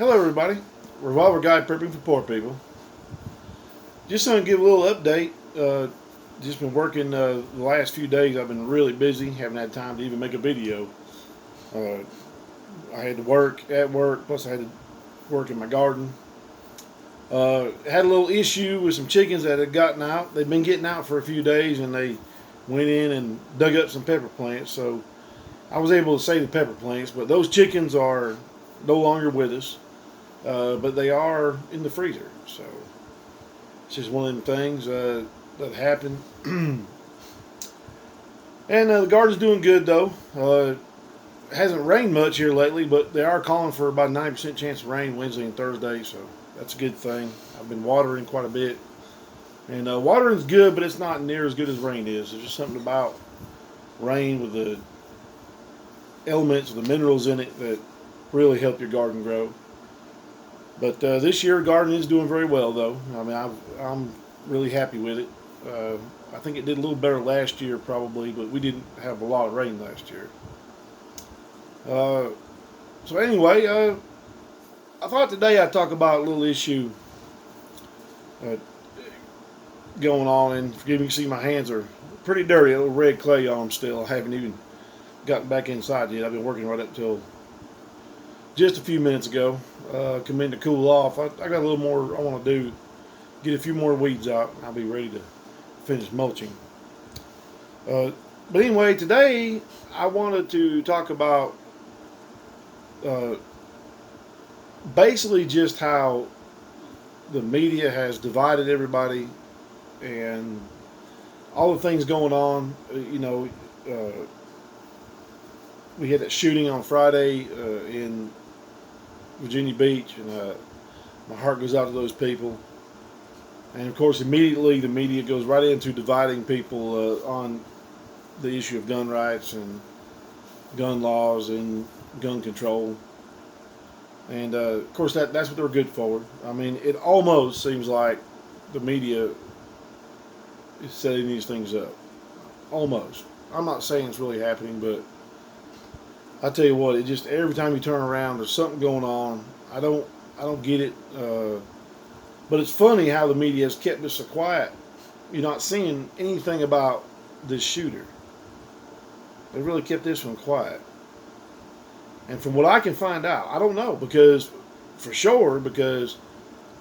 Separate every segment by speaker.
Speaker 1: Hello, everybody. Revolver Guy prepping for poor people. Just want to give a little update. Just been working the last few days. I've been really busy. Haven't had time to even make a video. Uh, I had to work at work, plus I had to work in my garden. Had a little issue with some chickens that had gotten out. They've been getting out for a few days, and they went in and dug up some pepper plants. So I was able to save the pepper plants, but those chickens are no longer with us. But they are in the freezer, so it's just one of them things that happen. And the garden's doing good though. It hasn't rained much here lately, but they are calling for about a 90% chance of rain Wednesday and Thursday, so that's a good thing. I've been watering quite a bit, and watering's good, but it's not near as good as rain is. There's just something about rain with the elements, the minerals in it that really help your garden grow. But this year, garden is doing very well, though. I mean, I'm really happy with it. I think it did a little better last year, probably, but we didn't have a lot of rain last year. So anyway, I thought today I'd talk about a little issue going on, and forgive me, you see my hands are pretty dirty, a little red clay on them still. I haven't even gotten back inside yet. I've been working right up till just a few minutes ago. Come in to cool off. I got a little more I want to do. Get a few more weeds out. I'll be ready to finish mulching. But anyway, today I wanted to talk about basically just how the media has divided everybody and all the things going on. We had that shooting on Friday in Virginia Beach, and my heart goes out to those people. And of course, immediately the media goes right into dividing people on the issue of gun rights and gun laws and gun control. And of course, that's what they're good for. I mean, it almost seems like the media is setting these things up. Almost. I'm not saying it's really happening, but I tell you what, it just every time you turn around, there's something going on. I don't get it. But it's funny how the media has kept us so quiet. You're not seeing anything about this shooter. They really kept this one quiet. And from what I can find out, I don't know because the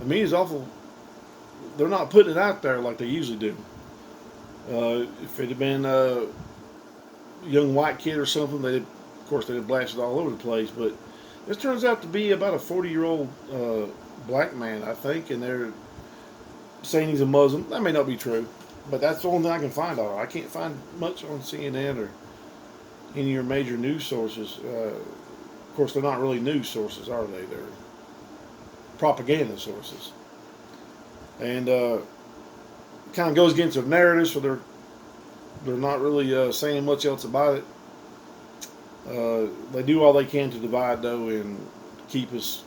Speaker 1: media's awful. They're not putting it out there like they usually do. If it had been a young white kid or something, they'd blasted all over the place. But this turns out to be about a 40-year-old black man, I think, and they're saying he's a Muslim. That may not be true, but that's the only thing I can find on it. I can't find much on CNN or any of your major news sources. Of course, they're not really news sources, are they? They're propaganda sources. And kind of goes against their narrative, so they're not really saying much else about it. They do all they can to divide, though, and keep us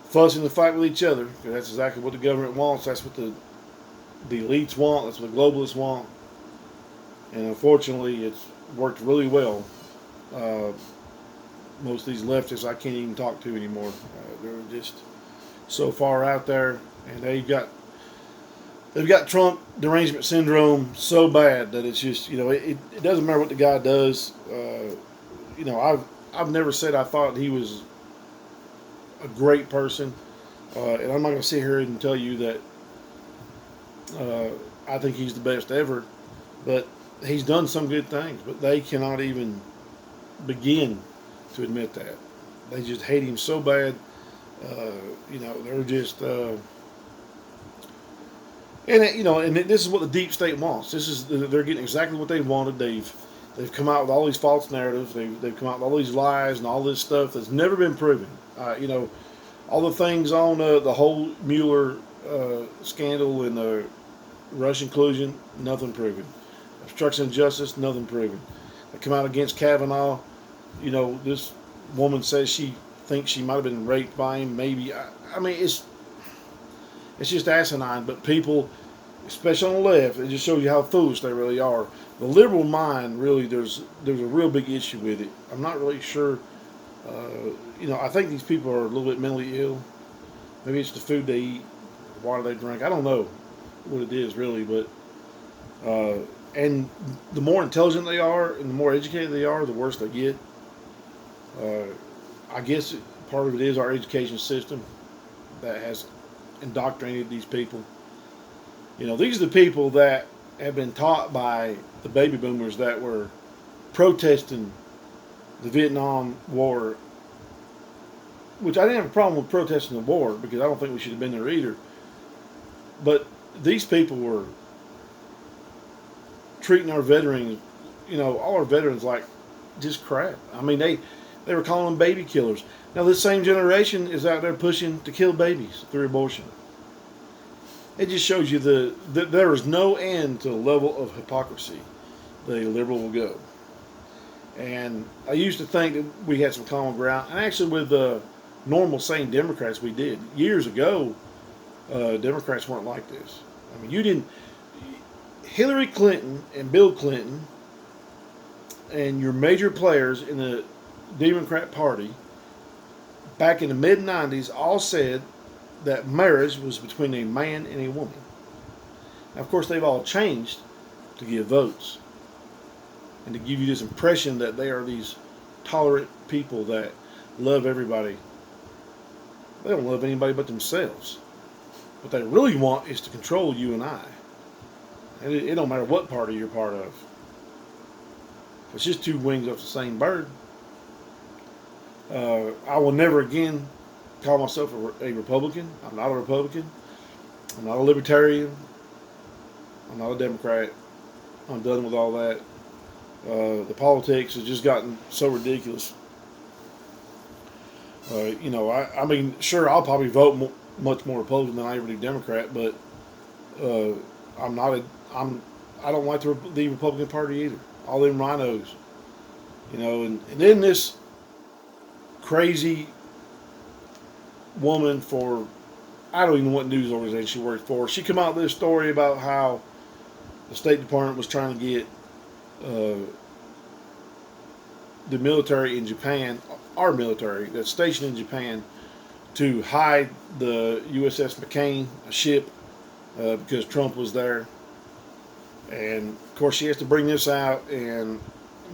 Speaker 1: fussing to fight with each other. Because that's exactly what the government wants. That's what the elites want. That's what the globalists want. And unfortunately, it's worked really well. Most of these leftists I can't even talk to anymore. They're just so far out there, and they've got Trump derangement syndrome so bad that it's just, it doesn't matter what the guy does. I've never said I thought he was a great person, and I'm not going to sit here and tell you that I think he's the best ever, but he's done some good things, but they cannot even begin to admit that. They just hate him so bad. They're just and this is what the deep state wants. They're getting exactly what they wanted. They've come out with all these false narratives. They've come out with all these lies and all this stuff that's never been proven. All the things on the whole Mueller scandal and the Russian collusion, nothing proven. Obstruction of justice, nothing proven. They come out against Kavanaugh. This woman says she thinks she might have been raped by him. Maybe. I mean, it's just asinine. But people, especially on the left, it just shows you how foolish they really are. The liberal mind, really, there's a real big issue with it. I'm not really sure I think these people are a little bit mentally ill. Maybe it's the food they eat, the water they drink. I don't know what it is really, but uh, and the more intelligent they are and the more educated they are, the worse they get. Uh, I guess part of it is our education system that has indoctrinated these people. These are the people that have been taught by the baby boomers that were protesting the Vietnam War, which I didn't have a problem with protesting the war because I don't think we should have been there either. But these people were treating our veterans, all our veterans like just crap. I mean, they were calling them baby killers. Now, this same generation is out there pushing to kill babies through abortion. It just shows you that there is no end to the level of hypocrisy the liberal will go. And I used to think that we had some common ground, and actually with normal, sane Democrats, we did. Years ago, Democrats weren't like this. I mean, you didn't. Hillary Clinton and Bill Clinton and your major players in the Democrat Party back in the mid 90s all said that marriage was between a man and a woman. Now, of course, they've all changed to give votes and to give you this impression that they are these tolerant people that love everybody. They don't love anybody but themselves. What they really want is to control you and I. And it don't matter what party you're part of. It's just two wings off the same bird. I will never again call myself a Republican. I'm not a Republican. I'm not a Libertarian. I'm not a Democrat. I'm done with all that. The politics has just gotten so ridiculous. I mean, sure, I'll probably vote much more Republican than I ever do Democrat, but I'm not a. I don't like the Republican Party either. All them rhinos, and then this crazy woman for I don't even know what news organization she worked for. She come out with this story about how the State Department was trying to get the military in Japan, our military that's stationed in Japan, to hide the USS McCain, a ship, because Trump was there. And of course, she has to bring this out and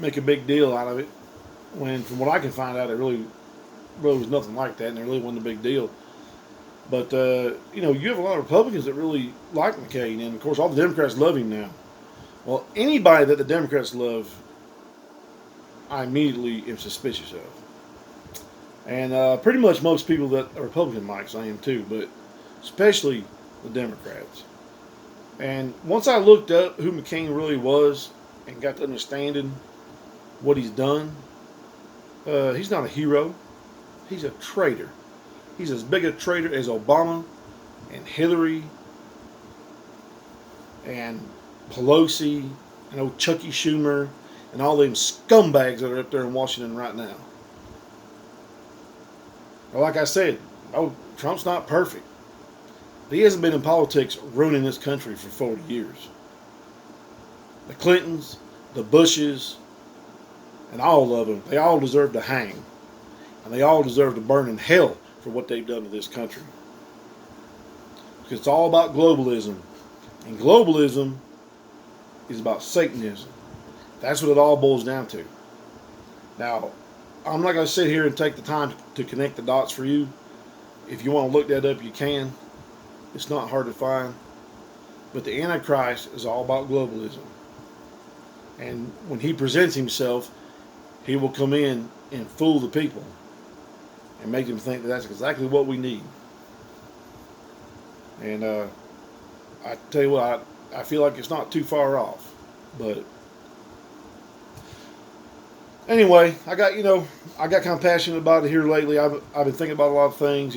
Speaker 1: make a big deal out of it. When, from what I can find out, it really was nothing like that, and it really wasn't a big deal. But you have a lot of Republicans that really like McCain, and of course, all the Democrats love him now. Well, anybody that the Democrats love, I immediately am suspicious of. And pretty much most people that are Republican likes, I am too, but especially the Democrats. And once I looked up who McCain really was and got to understanding what he's done, he's not a hero. He's a traitor. He's as big a traitor as Obama and Hillary and Pelosi and old Chucky Schumer and all them scumbags that are up there in Washington right now. Well, like I said, Trump's not perfect. He hasn't been in politics ruining this country for 40 years. The Clintons, the Bushes, and all of them, they all deserve to hang. And they all deserve to burn in hell for what they've done to this country. Because it's all about globalism. And globalism is about Satanism. That's what it all boils down to. Now, I'm not going to sit here and take the time to connect the dots for you. If you want to look that up, you can. It's not hard to find. But the Antichrist is all about globalism. And when he presents himself, he will come in and fool the people and make them think that that's exactly what we need. And I tell you what, I feel like it's not too far off. But anyway, I got kind of passionate about it here lately. I've been thinking about a lot of things.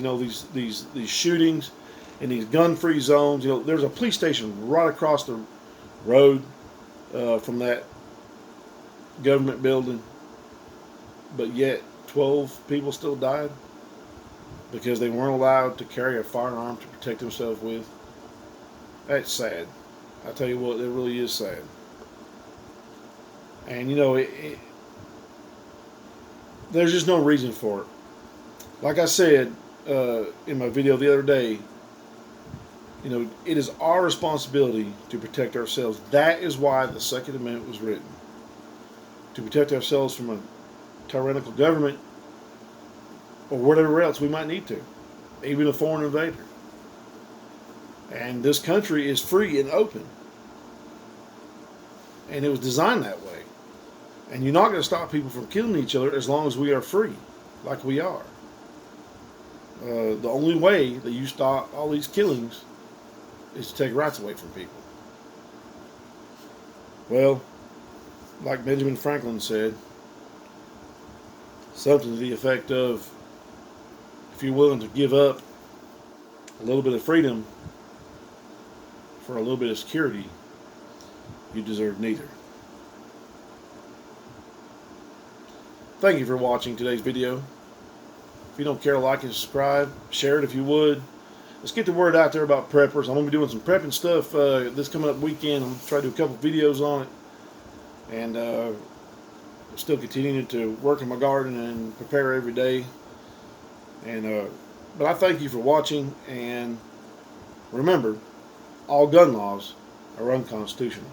Speaker 1: These shootings in these gun-free zones. There's a police station right across the road from that government building, but yet 12 people still died because they weren't allowed to carry a firearm to protect themselves with. That's sad. I tell you what, it really is sad. And There's just no reason for it. Like I said in my video the other day, it is our responsibility to protect ourselves. That is why the Second Amendment was written. To protect ourselves from a tyrannical government or whatever else we might need to, even a foreign invader. And this country is free and open. And it was designed that way. And you're not going to stop people from killing each other as long as we are free, like we are. The only way that you stop all these killings is to take rights away from people. Well, like Benjamin Franklin said, something to the effect of, if you're willing to give up a little bit of freedom for a little bit of security, you deserve neither. Thank you for watching today's video. If you don't care to like and subscribe, share it if you would. Let's get the word out there about preppers. I'm going to be doing some prepping stuff this coming up weekend. I'm going to try to do a couple videos on it. And still continuing to work in my garden and prepare every day. But I thank you for watching. And remember, all gun laws are unconstitutional.